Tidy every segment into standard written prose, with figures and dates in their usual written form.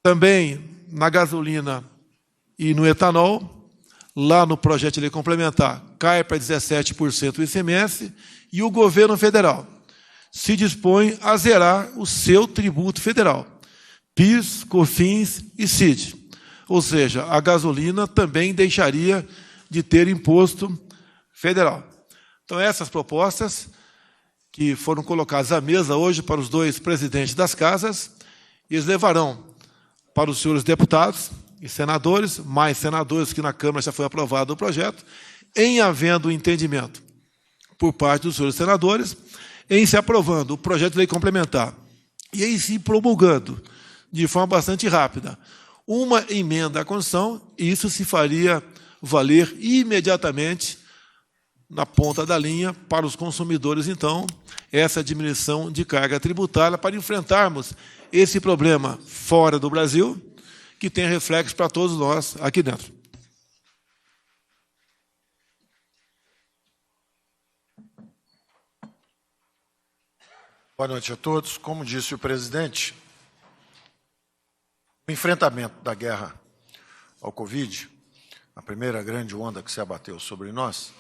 Também na gasolina e no etanol, lá no projeto de lei complementar, cai para 17% o ICMS, e o governo federal se dispõe a zerar o seu tributo federal, PIS, COFINS e CID. Ou seja, a gasolina também deixaria de ter imposto federal. Então, essas propostas que foram colocadas à mesa hoje para os dois presidentes das casas, eles levarão para os senhores deputados e senadores, mais senadores que na Câmara já foi aprovado o projeto, em havendo entendimento por parte dos senhores senadores, em se aprovando o projeto de lei complementar e em se promulgando de forma bastante rápida uma emenda à Constituição, e isso se faria valer imediatamente na ponta da linha para os consumidores, então, essa diminuição de carga tributária para enfrentarmos esse problema fora do Brasil, que tem reflexo para todos nós aqui dentro. Boa noite a todos. Como disse o presidente, o enfrentamento da guerra ao Covid, a primeira grande onda que se abateu sobre nós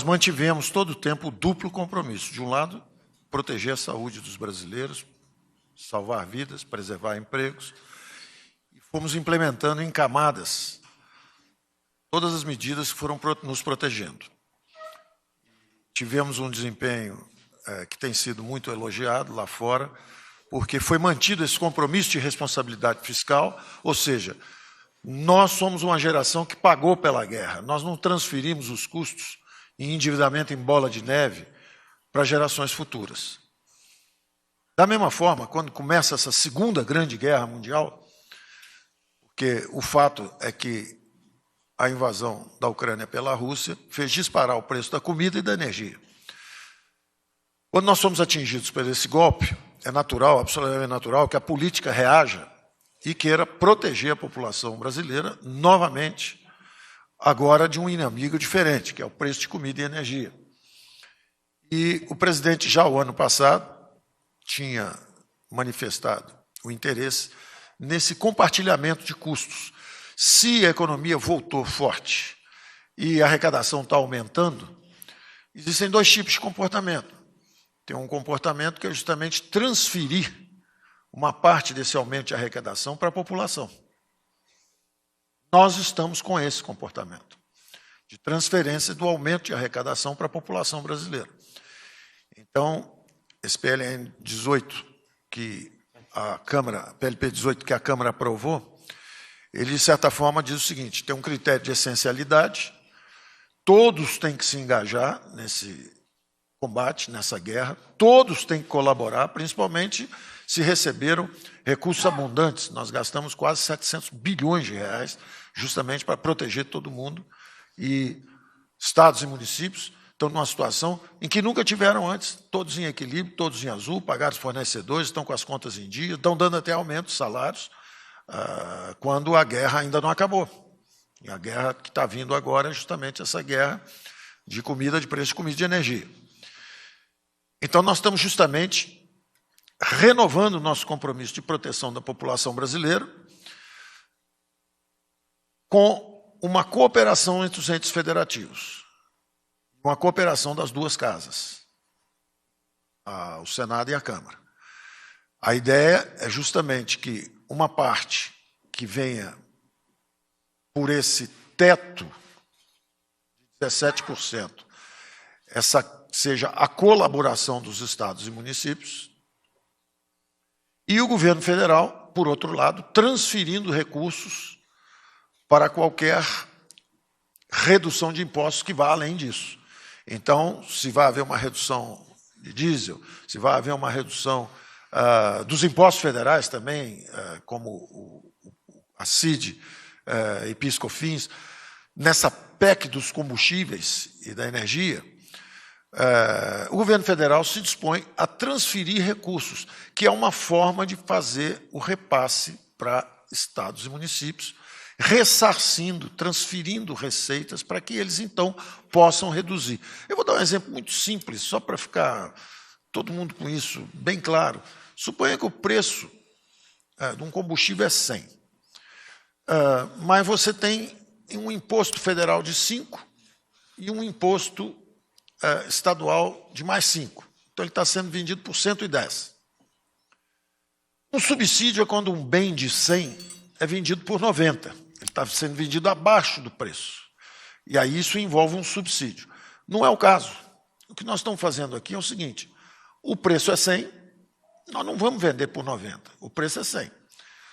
mantivemos todo o tempo o duplo compromisso. De um lado, proteger a saúde dos brasileiros, salvar vidas, preservar empregos, e fomos implementando em camadas todas as medidas que foram nos protegendo. Tivemos um desempenho que tem sido muito elogiado lá fora, porque foi mantido esse compromisso de responsabilidade fiscal, ou seja, nós somos uma geração que pagou pela guerra, nós não transferimos os custos em endividamento em bola de neve para gerações futuras. Da mesma forma, quando começa essa segunda grande guerra mundial, porque o fato é que a invasão da Ucrânia pela Rússia fez disparar o preço da comida e da energia. Quando nós somos atingidos por esse golpe, é natural, absolutamente natural, que a política reaja e queira proteger a população brasileira novamente, agora de um inimigo diferente, que é o preço de comida e energia. E o presidente, já o ano passado, tinha manifestado o interesse nesse compartilhamento de custos. Se a economia voltou forte e a arrecadação está aumentando, existem dois tipos de comportamento. Tem um comportamento que é justamente transferir uma parte desse aumento de arrecadação para a população. Nós estamos com esse comportamento de transferência do aumento de arrecadação para a população brasileira. Então, esse PLN 18, PLP 18 que a Câmara aprovou, ele, de certa forma, diz o seguinte: tem um critério de essencialidade, todos têm que se engajar nesse combate, nessa guerra, todos têm que colaborar, principalmente se receberam recursos abundantes. Nós gastamos quase 700 bilhões de reais justamente para proteger todo mundo, e estados e municípios estão numa situação em que nunca tiveram antes, todos em equilíbrio, todos em azul, pagaram os fornecedores, estão com as contas em dia, estão dando até aumento de salários, quando a guerra ainda não acabou. E a guerra que está vindo agora é justamente essa guerra de comida, de preço de comida e de energia. Então, nós estamos justamente renovando o nosso compromisso de proteção da população brasileira com uma cooperação entre os entes federativos, uma cooperação das duas casas, o Senado e a Câmara. A ideia é justamente que uma parte que venha por esse teto de 17%, essa seja a colaboração dos estados e municípios, e o governo federal, por outro lado, transferindo recursos para qualquer redução de impostos que vá além disso. Então, se vai haver uma redução de diesel, se vai haver uma redução dos impostos federais também, como a CID e PIS, COFINS, nessa PEC dos combustíveis e da energia, o governo federal se dispõe a transferir recursos, que é uma forma de fazer o repasse para estados e municípios, ressarcindo, transferindo receitas para que eles, então, possam reduzir. Eu vou dar um exemplo muito simples, só para ficar todo mundo com isso bem claro. Suponha que o preço de um combustível é 100. Mas você tem um imposto federal de 5 e um imposto estadual de mais 5. Então, ele está sendo vendido por 110. Um subsídio é quando um bem de 100 é vendido por 90. Ele está sendo vendido abaixo do preço. E aí isso envolve um subsídio. Não é o caso. O que nós estamos fazendo aqui é o seguinte: o preço é 100, nós não vamos vender por 90. O preço é 100.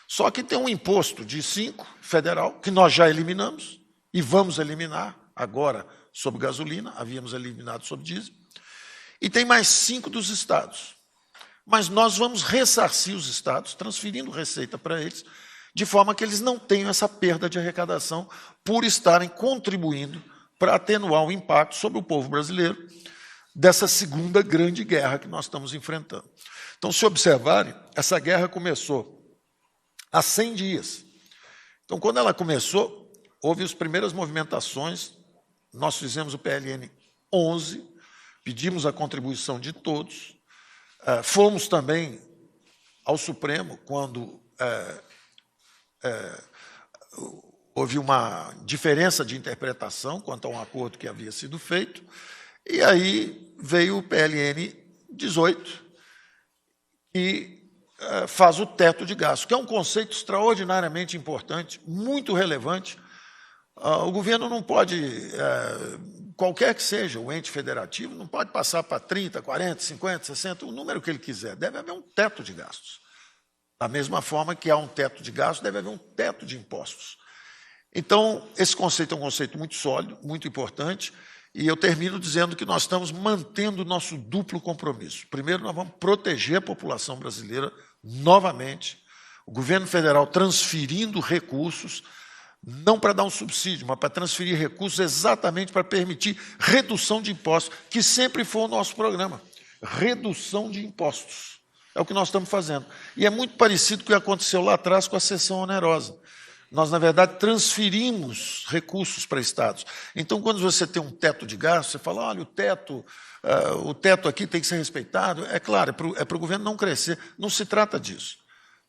Só que tem um imposto de 5, federal, que nós já eliminamos e vamos eliminar agora sobre gasolina, havíamos eliminado sobre diesel, e tem mais 5 dos estados. Mas nós vamos ressarcir os estados, transferindo receita para eles, de forma que eles não tenham essa perda de arrecadação por estarem contribuindo para atenuar o impacto sobre o povo brasileiro dessa segunda grande guerra que nós estamos enfrentando. Então, se observarem, essa guerra começou há 100 dias. Então, quando ela começou, houve as primeiras movimentações, nós fizemos o PLN 11, pedimos a contribuição de todos, fomos também ao Supremo quando houve uma diferença de interpretação quanto a um acordo que havia sido feito, e aí veio o PLN 18, que faz o teto de gasto, que é um conceito extraordinariamente importante, muito relevante. O governo não pode, qualquer que seja o ente federativo, não pode passar para 30, 40, 50, 60, o número que ele quiser. Deve haver um teto de gastos. Da mesma forma que há um teto de gastos, deve haver um teto de impostos. Então, esse conceito é um conceito muito sólido, muito importante, e eu termino dizendo que nós estamos mantendo o nosso duplo compromisso. Primeiro, nós vamos proteger a população brasileira novamente, o governo federal transferindo recursos, não para dar um subsídio, mas para transferir recursos exatamente para permitir redução de impostos, que sempre foi o nosso programa. Redução de impostos. É o que nós estamos fazendo. E é muito parecido com o que aconteceu lá atrás com a cessão onerosa. Nós, na verdade, transferimos recursos para estados. Então, quando você tem um teto de gasto, você fala, olha, o teto aqui tem que ser respeitado. É claro, é para o governo não crescer. Não se trata disso.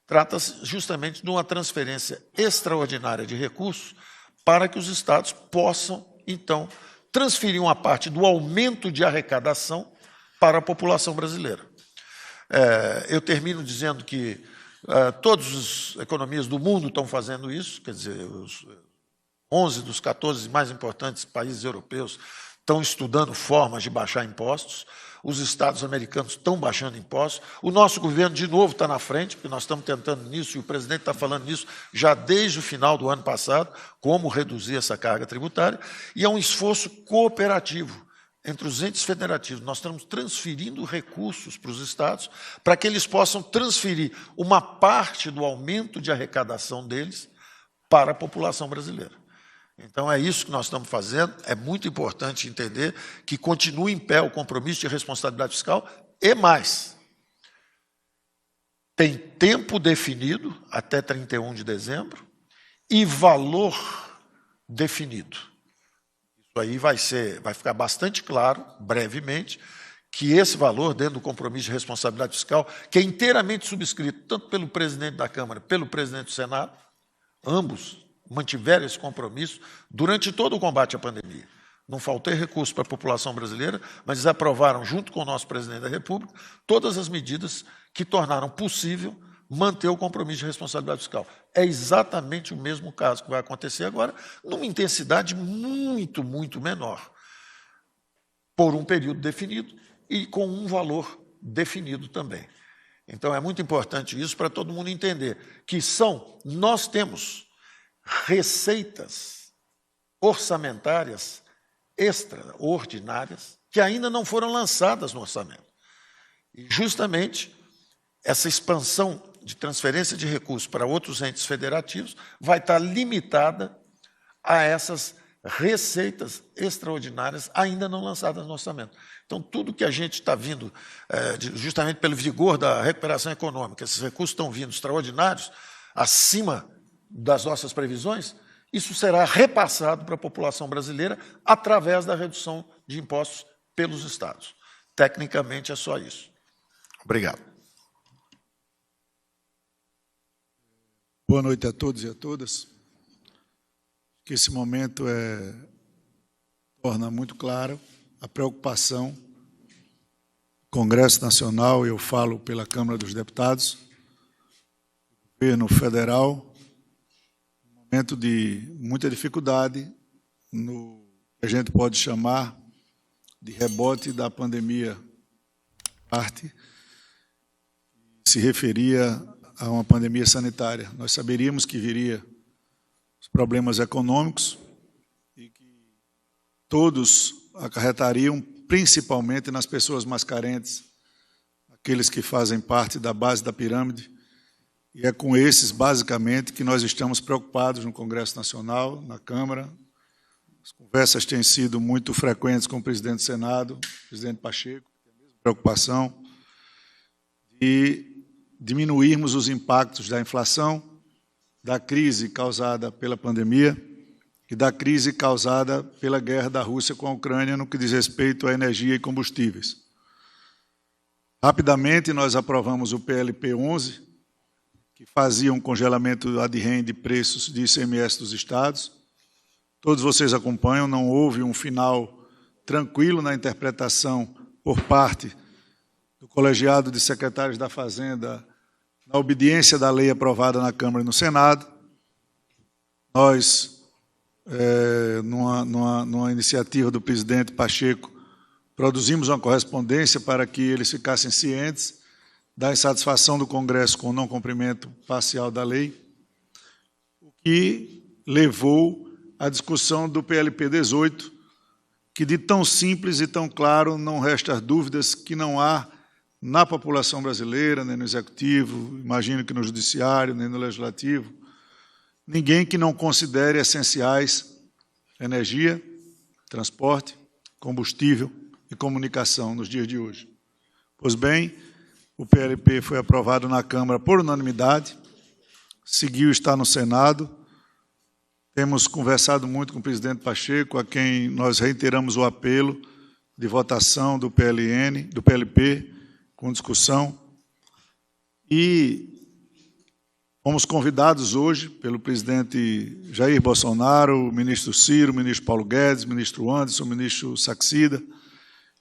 Trata-se justamente de uma transferência extraordinária de recursos para que os estados possam, então, transferir uma parte do aumento de arrecadação para a população brasileira. Eu termino dizendo que todas as economias do mundo estão fazendo isso, quer dizer, os 11 dos 14 mais importantes países europeus estão estudando formas de baixar impostos, os estados americanos estão baixando impostos, o nosso governo, de novo, está na frente, porque nós estamos tentando nisso, e o presidente está falando nisso já desde o final do ano passado, como reduzir essa carga tributária, e é um esforço cooperativo entre os entes federativos. Nós estamos transferindo recursos para os estados para que eles possam transferir uma parte do aumento de arrecadação deles para a população brasileira. Então, é isso que nós estamos fazendo. É muito importante entender que continua em pé o compromisso de responsabilidade fiscal e mais. Tem tempo definido, até 31 de dezembro, e valor definido. Isso aí vai ficar bastante claro, brevemente, que esse valor, dentro do compromisso de responsabilidade fiscal, que é inteiramente subscrito, tanto pelo presidente da Câmara, pelo presidente do Senado, ambos mantiveram esse compromisso durante todo o combate à pandemia. Não faltou recurso para a população brasileira, mas eles aprovaram, junto com o nosso presidente da República, todas as medidas que tornaram possível manter o compromisso de responsabilidade fiscal. É exatamente o mesmo caso que vai acontecer agora, numa intensidade muito, muito menor, por um período definido e com um valor definido também. Então, é muito importante isso para todo mundo entender, que nós temos receitas orçamentárias extraordinárias que ainda não foram lançadas no orçamento. E, justamente, essa expansão de transferência de recursos para outros entes federativos vai estar limitada a essas receitas extraordinárias ainda não lançadas no orçamento. Então, tudo que a gente está vindo, justamente pelo vigor da recuperação econômica, esses recursos estão vindo extraordinários, acima das nossas previsões, isso será repassado para a população brasileira através da redução de impostos pelos estados. Tecnicamente, é só isso. Obrigado. Boa noite a todos e a todas. Que esse momento torna muito claro a preocupação do Congresso Nacional, eu falo pela Câmara dos Deputados, do governo federal, um momento de muita dificuldade no que a gente pode chamar de rebote da pandemia, parte se referia a uma pandemia sanitária. Nós saberíamos que viria os problemas econômicos e que todos acarretariam principalmente nas pessoas mais carentes, aqueles que fazem parte da base da pirâmide, e é com esses, basicamente, que nós estamos preocupados no Congresso Nacional, na Câmara. As conversas têm sido muito frequentes com o presidente do Senado, o presidente Pacheco, que tem a mesma preocupação de diminuirmos os impactos da inflação, da crise causada pela pandemia e da crise causada pela guerra da Rússia com a Ucrânia no que diz respeito à energia e combustíveis. Rapidamente, nós aprovamos o PLP 11, que fazia um congelamento ad rem de preços de ICMS dos estados. Todos vocês acompanham, não houve um final tranquilo na interpretação por parte do colegiado de secretários da Fazenda, na obediência da lei aprovada na Câmara e no Senado. Nós, numa iniciativa do presidente Pacheco, produzimos uma correspondência para que eles ficassem cientes da insatisfação do Congresso com o não cumprimento parcial da lei, o que levou à discussão do PLP 18, que de tão simples e tão claro não resta dúvidas que não há na população brasileira, nem no Executivo, imagino que no Judiciário, nem no Legislativo, ninguém que não considere essenciais energia, transporte, combustível e comunicação nos dias de hoje. Pois bem, o PLP foi aprovado na Câmara por unanimidade, seguiu estar no Senado. Temos conversado muito com o presidente Pacheco, a quem nós reiteramos o apelo de votação do PLP, com discussão, e fomos convidados hoje pelo presidente Jair Bolsonaro, o ministro Ciro, o ministro Paulo Guedes, o ministro Anderson, o ministro Saxida,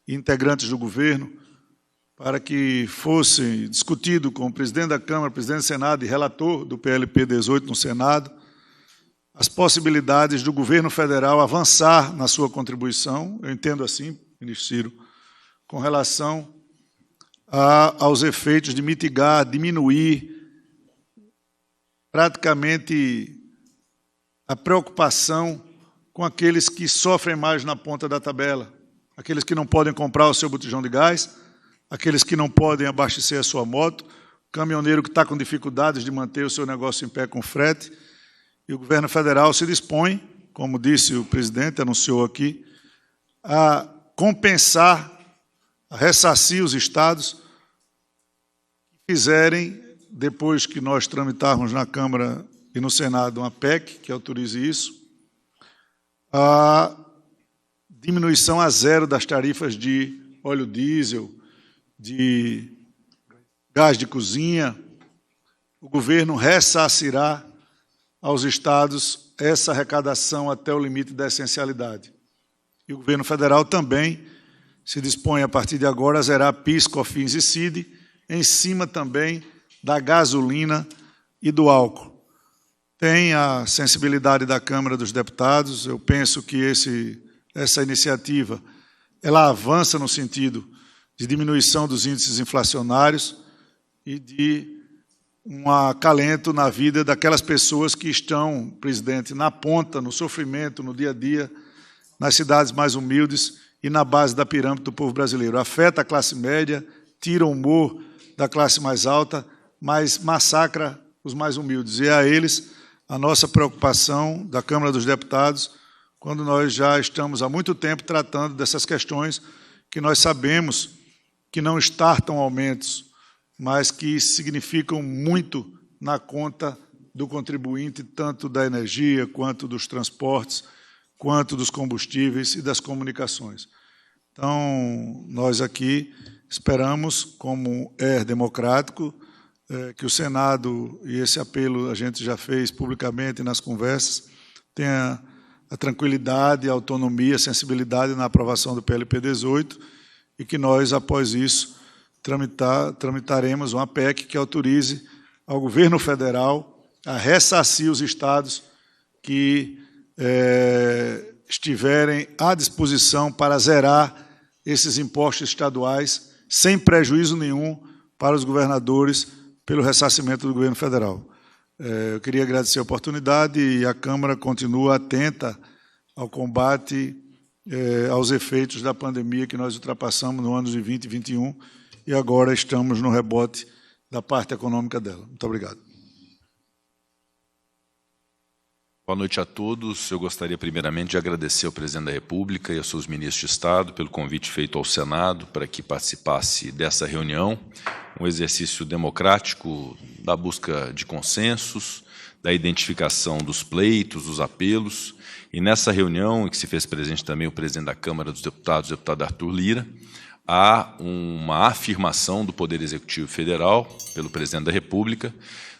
e integrantes do governo, para que fosse discutido com o presidente da Câmara, o presidente do Senado e relator do PLP 18 no Senado, as possibilidades do governo federal avançar na sua contribuição, eu entendo assim, ministro Ciro, com relação aos efeitos de mitigar, diminuir praticamente a preocupação com aqueles que sofrem mais na ponta da tabela, aqueles que não podem comprar o seu botijão de gás, aqueles que não podem abastecer a sua moto, o caminhoneiro que está com dificuldades de manter o seu negócio em pé com frete, e o governo federal se dispõe, como disse o presidente, anunciou aqui, a compensar, a ressarcir os estados que fizerem, depois que nós tramitarmos na Câmara e no Senado uma PEC que autorize isso, a diminuição a zero das tarifas de óleo diesel, de gás de cozinha. O governo ressarcirá aos estados essa arrecadação até o limite da essencialidade. E o governo federal também se dispõe, a partir de agora, a zerar PIS, COFINS e CID, em cima também da gasolina e do álcool. Tem a sensibilidade da Câmara dos Deputados, eu penso que essa iniciativa ela avança no sentido de diminuição dos índices inflacionários e de um acalento na vida daquelas pessoas que estão, presidente, na ponta, no sofrimento, no dia a dia, nas cidades mais humildes e na base da pirâmide do povo brasileiro. Afeta a classe média, tira o humor da classe mais alta, mas massacra os mais humildes. E é a eles a nossa preocupação da Câmara dos Deputados, quando nós já estamos há muito tempo tratando dessas questões que nós sabemos que não startam aumentos, mas que significam muito na conta do contribuinte, tanto da energia, quanto dos transportes, quanto dos combustíveis e das comunicações. Então, nós aqui esperamos, como é democrático, que o Senado, e esse apelo a gente já fez publicamente nas conversas, tenha a tranquilidade, a autonomia, a sensibilidade na aprovação do PLP 18 e que nós, após isso, tramitaremos uma PEC que autorize ao governo federal a ressarcir os estados que estiverem à disposição para zerar esses impostos estaduais sem prejuízo nenhum para os governadores pelo ressarcimento do governo federal. Eu queria agradecer a oportunidade e a Câmara continua atenta ao combate aos efeitos da pandemia que nós ultrapassamos no ano de 2020 e 2021 e agora estamos no rebote da parte econômica dela. Muito obrigado. Boa noite a todos. Eu gostaria primeiramente de agradecer ao Presidente da República e aos seus ministros de Estado pelo convite feito ao Senado para que participasse dessa reunião, um exercício democrático da busca de consensos, da identificação dos pleitos, dos apelos, e nessa reunião, em que se fez presente também o Presidente da Câmara dos Deputados, o deputado Arthur Lira, há uma afirmação do Poder Executivo Federal pelo Presidente da República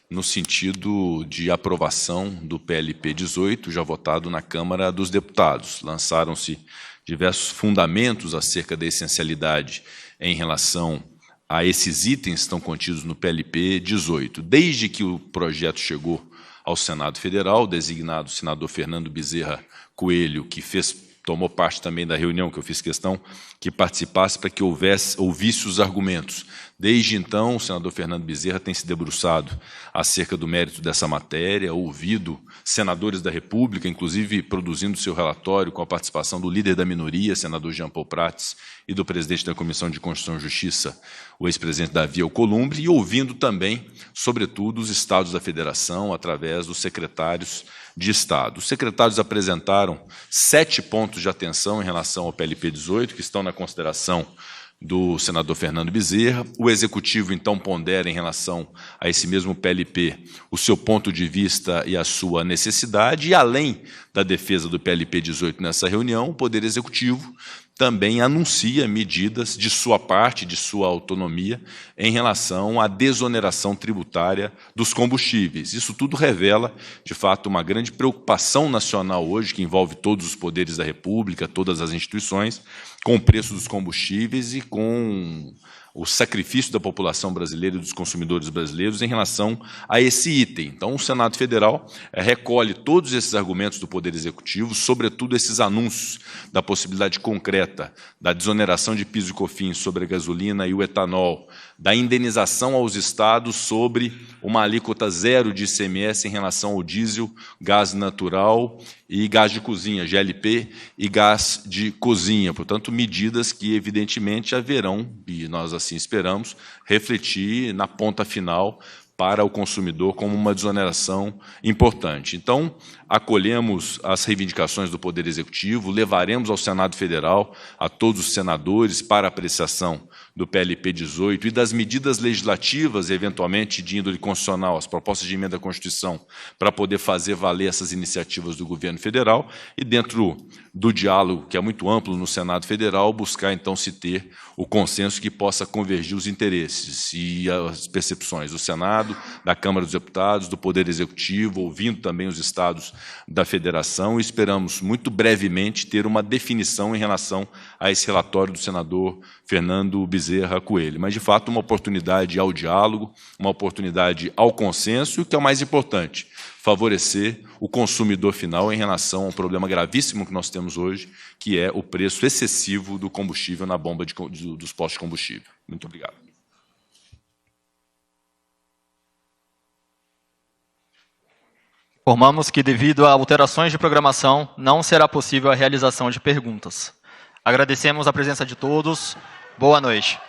no sentido de aprovação do PLP 18, já votado na Câmara dos Deputados. Lançaram-se diversos fundamentos acerca da essencialidade em relação a esses itens que estão contidos no PLP 18. Desde que o projeto chegou ao Senado Federal, o designado senador Fernando Bezerra Coelho, que tomou parte também da reunião, que eu fiz questão que participasse para que ouvisse os argumentos. Desde então, o senador Fernando Bezerra tem se debruçado acerca do mérito dessa matéria, ouvido senadores da República, inclusive produzindo seu relatório com a participação do líder da minoria, senador Jean Paul Prats, e do presidente da Comissão de Constituição e Justiça, o ex-presidente Davi Alcolumbre, e ouvindo também, sobretudo, os estados da federação, através dos secretários de Estado. Os secretários apresentaram 7 pontos de atenção em relação ao PLP 18, que estão na consideração do senador Fernando Bezerra. O Executivo, então, pondera em relação a esse mesmo PLP o seu ponto de vista e a sua necessidade, e além da defesa do PLP 18 nessa reunião, o Poder Executivo também anuncia medidas de sua parte, de sua autonomia, em relação à desoneração tributária dos combustíveis. Isso tudo revela, de fato, uma grande preocupação nacional hoje, que envolve todos os poderes da República, todas as instituições, com o preço dos combustíveis e com o sacrifício da população brasileira e dos consumidores brasileiros em relação a esse item. Então, o Senado Federal recolhe todos esses argumentos do Poder Executivo, sobretudo esses anúncios da possibilidade concreta da desoneração de PIS e COFINS sobre a gasolina e o etanol, da indenização aos estados sobre uma alíquota zero de ICMS em relação ao diesel, gás natural e gás de cozinha, GLP, e gás de cozinha. Portanto, medidas que, evidentemente, haverão, e nós assim esperamos, refletir na ponta final para o consumidor como uma desoneração importante. Então, acolhemos as reivindicações do Poder Executivo, levaremos ao Senado Federal, a todos os senadores, para apreciação do PLP 18 e das medidas legislativas, eventualmente de índole constitucional, as propostas de emenda à Constituição, para poder fazer valer essas iniciativas do governo federal e, dentro do diálogo, que é muito amplo no Senado Federal, buscar, então, se ter o consenso que possa convergir os interesses e as percepções do Senado, da Câmara dos Deputados, do Poder Executivo, ouvindo também os estados da Federação, e esperamos, muito brevemente, ter uma definição em relação a esse relatório do senador Fernando Bezerra Coelho. Mas, de fato, uma oportunidade ao diálogo, uma oportunidade ao consenso, e o que é o mais importante, favorecer o consumidor final em relação ao problema gravíssimo que nós temos hoje, que é o preço excessivo do combustível na bomba dos postos de combustível. Muito obrigado. Informamos que, devido a alterações de programação, não será possível a realização de perguntas. Agradecemos a presença de todos. Boa noite.